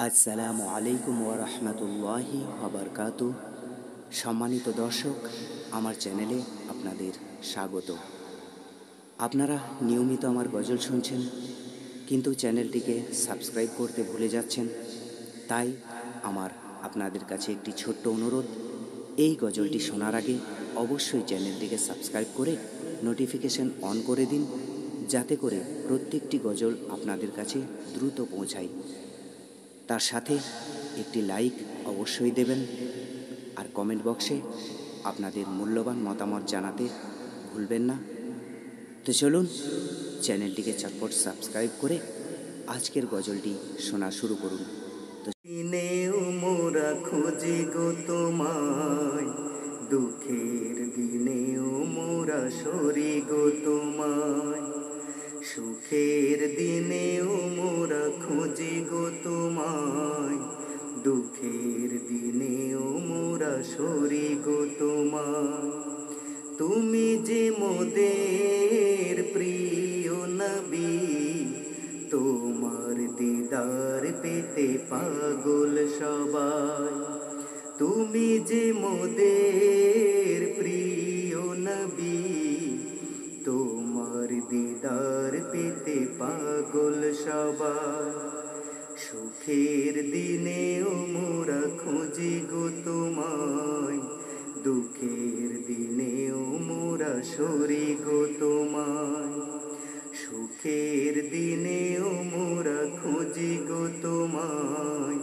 আসসালামু আলাইকুম ওয়া রাহমাতুল্লাহি ওয়া বারাকাতুহু। সম্মানিত দর্শক, আমার চ্যানেলে আপনাদের স্বাগত। আপনারা নিয়মিত আমার গজল শুনছেন, কিন্তু চ্যানেলটিকে সাবস্ক্রাইব করতে ভুলে যাচ্ছেন। তাই আমার আপনাদের কাছে একটি ছোট্ট অনুরোধ, এই গজলটি শোনার আগে অবশ্যই চ্যানেলটিকে সাবস্ক্রাইব করে নোটিফিকেশন অন করে দিন, যাতে করে প্রত্যেকটি গজল আপনাদের কাছে দ্রুত পৌঁছায়। তার সাথে একটি লাইক অবশ্যই দেবেন, আর কমেন্ট বক্সে আপনাদের মূল্যবান মতামত জানাতে ভুলবেন না। তো চলুন চ্যানেলটিকে চটপট সাবস্ক্রাইব করে আজকের গজলটি শোনা শুরু করুন। দিনেও মোরা খুঁজি গো তোমায়, দুঃখের দিনেও মোরা সরি গো তোমায়, সুখের দিনেও মোরা খুঁজি গো তোমায়, দুঃখের দিনেও মোরা সরি গো তোমায়। তুমি যে মোদের প্রিয় নবী, তোমার দিদার পেতে পাগল সবাই। তুমি যে মোদের প্রিয় নবী, তোমার দিদার পেতে পাগল সবাই। সুখের দিনেও মোরা খুঁজি গো তোমায়, দুঃখের দিনেও মোরা সরি গো তোমায়। সুখের দিনেও মোরা খুঁজি গো তোমায়,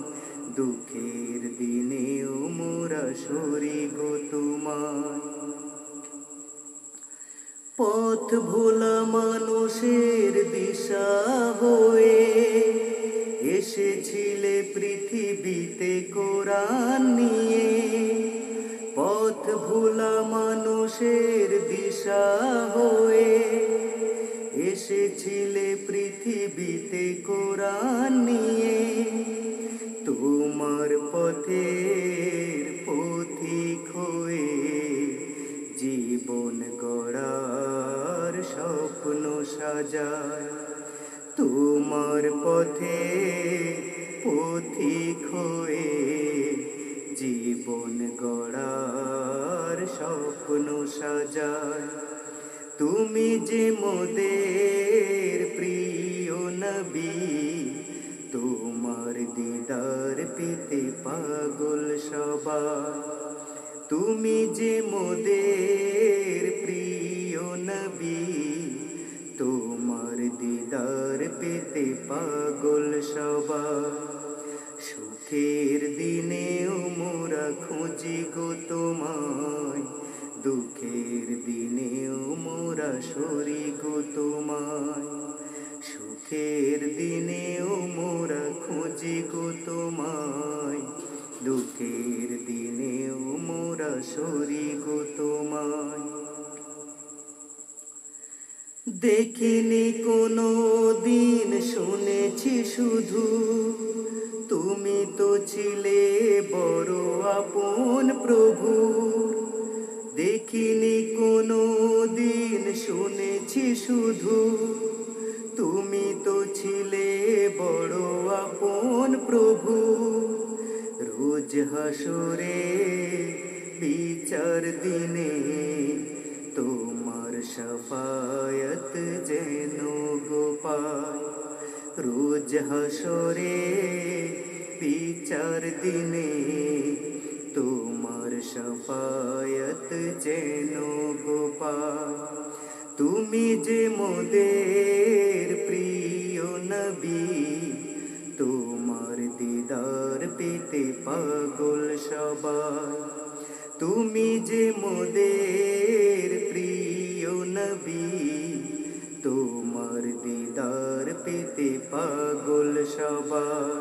দুঃখের দিনেও মোরা সরি গো তোমায়। পথ ভোলা মানুষের দিশা হয়ে এসেছিলে পৃথিবীতে কোরআন নিয়ে। পথ ভোলা মানুষের দিশা হয়ে এসেছিলে পৃথিবীতে কোরআন নিয়ে। তোমার পথের পথিক হয়ে জীবন গড়ার স্বপ্ন সাজায়। তোমার পথে পথিক হয়ে জীবন গড়ার স্বপ্ন সাজায়। তুমি যে মোদের প্রিয় নবী, তোমার দিদার পেতে পাগল সবাই। তুমি যে মোদের প্রিয় নবী, তোমার দিদার পেতে পাগল সবাই। সুখের দিনেও মোরা খুঁজি গো তোমায়, দুঃখের দিনেও মোরা সরি গো তোমায়। সুখের দিনেও মোরা খুঁজি গো তোমায়, দুঃখের দিনেও মোরা সরি গো তোমায়। দেখিনি কোনো দিন, শুনেছি শুধু, তুমি তো ছিলে বড় আপন প্রভু। দেখিনি কোনো দিন, শুনেছি শুধু, তুমি তো ছিলে বড় আপন প্রভু। রোজ হাসরে বিচার দিনে তোমার শাফায়াত যেন গো পায়। রোজ হাসরে বিচার দিনে তোমার শাফায়াত যেন গো পায়। তুমি যে মোদের প্রিয় নবী, তোমার দিদার পেতে পাগল সবাই। তুমি যে মোদের প্রিয় নবী, তোমার দিদার পেতে পাগল সবাই।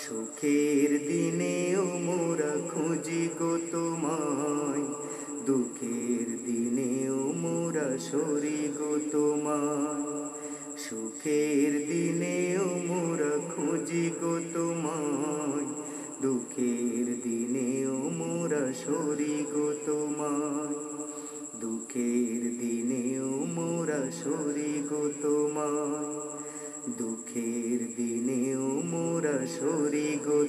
সুখের দিনেও মোরা খুঁজি গো তোমায়, দুঃখের দিনেও মোরা সরি গো তোমায়। সুখের দিনেও মোরা খুঁজি গো তোমায়, দুঃখের দিনেও মোরা সরি গো তোমায়। দুঃখের দিনেও মোরা সরি গো তোমায়। দুঃখের দিনেও মোরা সরি গো